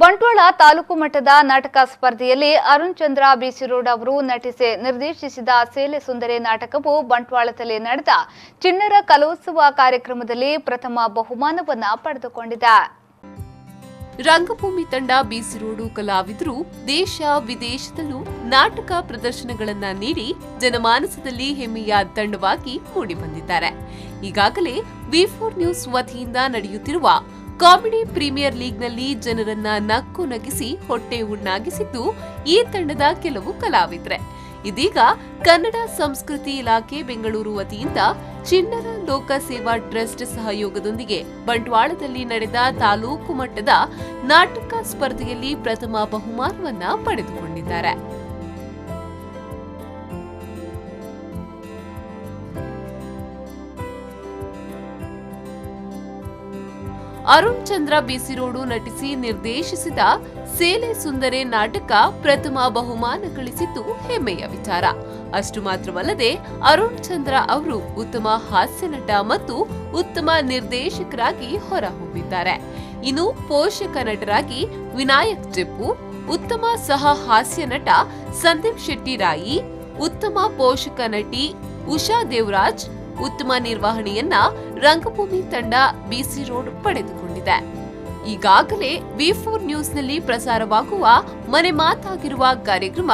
ಬಂಟ್ವಾಳ ತಾಲೂಕು ಮಟ್ಟದ ನಾಟಕ ಸ್ಪರ್ಧೆಯಲ್ಲಿ ಅರುಣ್ ಚಂದ್ರ ಬಿಸಿರೋಡ್ ಅವರು ನಟಿಸಿ ನಿರ್ದೇಶಿಸಿದ ಸೇಲೆ ಸುಂದರಿ ನಾಟಕವು ಬಂಟ್ವಾಳದಲ್ಲಿ ನಡೆದ ಚಿಣ್ಣರ ಕಲೋತ್ಸವ ಕಾರ್ಯಕ್ರಮದಲ್ಲಿ ಪ್ರಥಮ ಬಹುಮಾನವನ್ನು ಪಡೆದುಕೊಂಡಿದೆ. ರಂಗಭೂಮಿ ತಂಡ ಬಿಸಿರೋಡು ಕಲಾವಿದರು ದೇಶ ವಿದೇಶದಲ್ಲೂ ನಾಟಕ ಪ್ರದರ್ಶನಗಳನ್ನ ನೀಡಿ ಜನಮಾನಸದಲ್ಲಿ ಹೆಮ್ಮೆಯ ತಂಡವಾಗಿ ಮೂಡಿಬಂದಿದ್ದಾರೆ. ಈಗಾಗಲೇ ವಿ4 ನ್ಯೂಸ್ ವತಿಯಿಂದ ನಡೆಯುತ್ತಿರುವ ಕಾಮಿಡಿ ಪ್ರೀಮಿಯರ್ ಲೀಗ್ನಲ್ಲಿ ಜನರನ್ನ ನಕ್ಕು ನಗಿಸಿ ಹೊಟ್ಟೆ ಉಣ್ಣಾಗಿಸಿದ್ದು ಈ ತಂಡದ ಕೆಲವು ಕಲಾವಿದರೆ. ಇದೀಗ ಕನ್ನಡ ಸಂಸ್ಕೃತಿ ಇಲಾಖೆ ಬೆಂಗಳೂರು ವತಿಯಿಂದ ಚಿಣ್ಣರ ಲೋಕ ಸೇವಾ ಟ್ರಸ್ಟ್ ಸಹಯೋಗದೊಂದಿಗೆ ಬಂಟ್ವಾಳದಲ್ಲಿ ನಡೆದ ತಾಲೂಕು ಮಟ್ಟದ ನಾಟಕ ಸ್ಪರ್ಧೆಯಲ್ಲಿ ಪ್ರಥಮ ಬಹುಮಾನವನ್ನ ಪಡೆದುಕೊಂಡಿದ್ದಾರೆ. ಅರುಣ್ ಚಂದ್ರ ಬಿಸಿರೋಡು ನಟಿಸಿ ನಿರ್ದೇಶಿಸಿದ ಸೇಲೆ ಸುಂದರಿ ನಾಟಕ ಪ್ರಥಮ ಬಹುಮಾನ ಗಳಿಸಿದ್ದು ಹೆಮ್ಮೆಯ ವಿಚಾರ. ಅಷ್ಟು ಮಾತ್ರವಲ್ಲದೆ ಅರುಣ್ ಚಂದ್ರ ಅವರು ಉತ್ತಮ ಹಾಸ್ಯ ನಟ ಮತ್ತು ಉತ್ತಮ ನಿರ್ದೇಶಕರಾಗಿ ಹೊರಹೊಮ್ಮಿದ್ದಾರೆ. ಇನ್ನು ಪೋಷಕ ನಟರಾಗಿ ವಿನಾಯಕ್ ಜೆಪ್ಪು, ಉತ್ತಮ ಸಹ ಹಾಸ್ಯ ನಟ ಸಂದೀಪ್ ಶೆಟ್ಟಿ ರಾಯಿ, ಉತ್ತಮ ಪೋಷಕ ನಟಿ ಉಷಾ ದೇವರಾಜ್, ಉತ್ತಮ ನಿರ್ವಹಣೆಯನ್ನ ರಂಗಭೂಮಿ ತಂಡ ಬಿಸಿರೋಡ್ ಪಡೆದುಕೊಂಡಿದೆ. ಈಗಾಗಲೇ ವಿ4 ನ್ಯೂಸ್ನಲ್ಲಿ ಪ್ರಸಾರವಾಗುವ ಮನೆ ಮಾತಾಗಿರುವ ಕಾರ್ಯಕ್ರಮ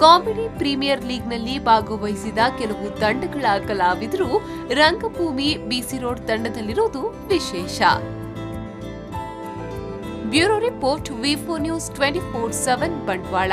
ಕಾಮಿಡಿ ಪ್ರೀಮಿಯರ್ ಲೀಗ್ನಲ್ಲಿ ಭಾಗವಹಿಸಿದ ಕೆಲವು ತಂಡಗಳ ಕಲಾವಿದರು ರಂಗಭೂಮಿ ಬಿಸಿರೋಡ್ ತಂಡದಲ್ಲಿರುವುದು ವಿಶೇಷ. ಬ್ಯೂರೋ ರಿಪೋರ್ಟ್ ವಿ4 ನ್ಯೂಸ್ 24/7 ಬಂಟ್ವಾಳ.